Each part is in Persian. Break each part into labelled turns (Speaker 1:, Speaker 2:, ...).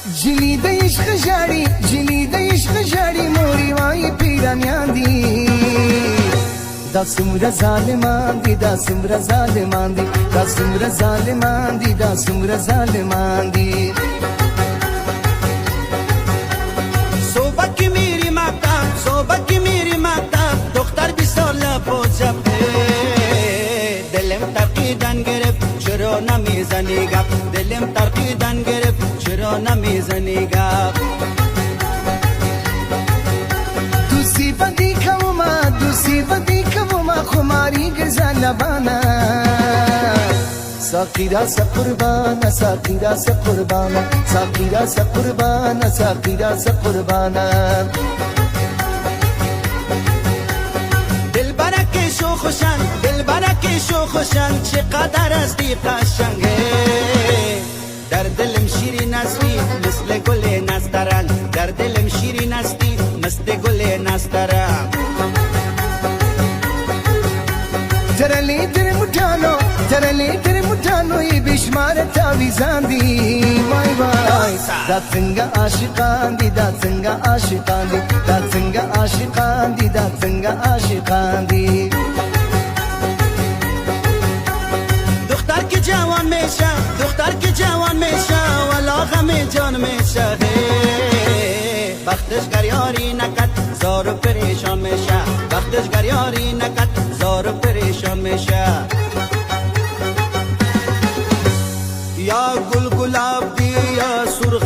Speaker 1: جلی د عشق جاړي جلی د عشق جاړي موري وای پیرانیان دي دا څومره ظالمان دي دا څومره ظالمان دي دا څومره ظالمان دي دا څومره ظالمان دي
Speaker 2: صحبت کی میری مکتب صحبت کی میری مکتب دختر 20 ساله پوزم دلم تقیدن گرفت چرا نمیزنی گپ دلم تقیدن گرفت چرا نمیزنی گپ
Speaker 1: دوستی بدی کوما خماری گرزا لبانا ساقی را سا قربانا ساقی را سا قربانا ساقی را سا قربانا ساقی را سا قربانا
Speaker 2: دل برک شو خوشن دل برک شو خوشن چقدر استی قشنگه در دلم شیرین استی مثل گل نسترن در دلم شیرین استی مثل گل نسترن
Speaker 1: ترلی در مٹانو ای بشمار تاویزان دی وای وای دا څنګه عاشقان دی دا څنګه عاشقان دی دا څنګه عاشقان دی دا څنګه عاشقان دی
Speaker 2: دختر که جوان میشه دختر که جوان میشه والا غم جان میشه وقتش گریاری نکد زار و پریشان میشه وقتش گریاری نکد زار و پریشان میشه یا گل گلابی یا سرخ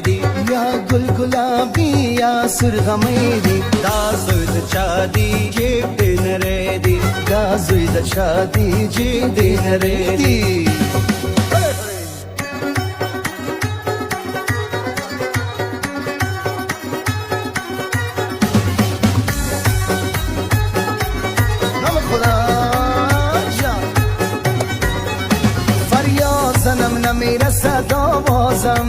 Speaker 2: دی
Speaker 1: یا گل گلابی یا سرخ دی
Speaker 2: دا زوید شادی جیب دین ریدی
Speaker 1: دا زوید شادی جی دین ریدی میرسد آوازم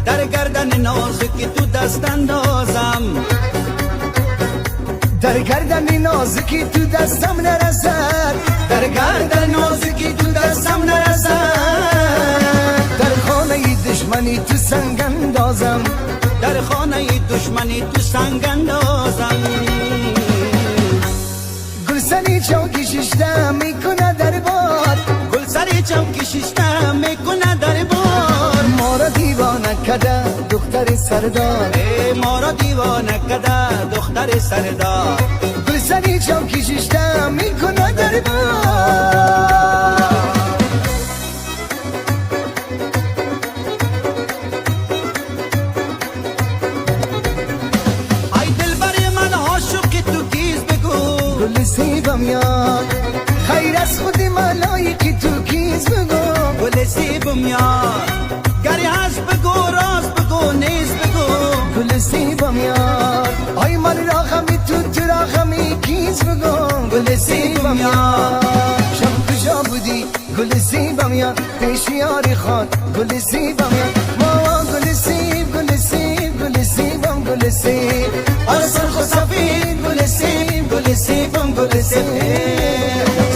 Speaker 2: در گردن نازکی تو دست اندازم
Speaker 1: در گردن نازکی تو دستم نرسد در گردن نازکی تو دستم نرسد در خانه دشمنی تو سنگ اندازم
Speaker 2: در خانه دشمنی تو سنگ اندازم
Speaker 1: گلسنی چوکی ششته میکنه در باد
Speaker 2: سری چوکی شیشته میکنه در بار
Speaker 1: ما را دیوانه کده دختر سردار
Speaker 2: ما را دیوانه کده دختر سردار
Speaker 1: گلسنی چوکی شیشته میکنه در بار
Speaker 2: ای دل بر من عاشق تو کیز بگو
Speaker 1: گل سیبم یاد خیر از خود ملایکی تو کیز بگو
Speaker 2: گل سیبم یاد گری هست بگو راست بگو نیز بگو
Speaker 1: گل سیبم یاد آی من راخمی تو راخمی کیز بگو گل سیبم یاد شب کجا بودی گل سیبم یاد پیش یاری خان گل سیبم یاد ماما گل سیب گل سیب گل سیبم گل سیب آل سرخ و سفید گل سیب گل سیبم گل سیب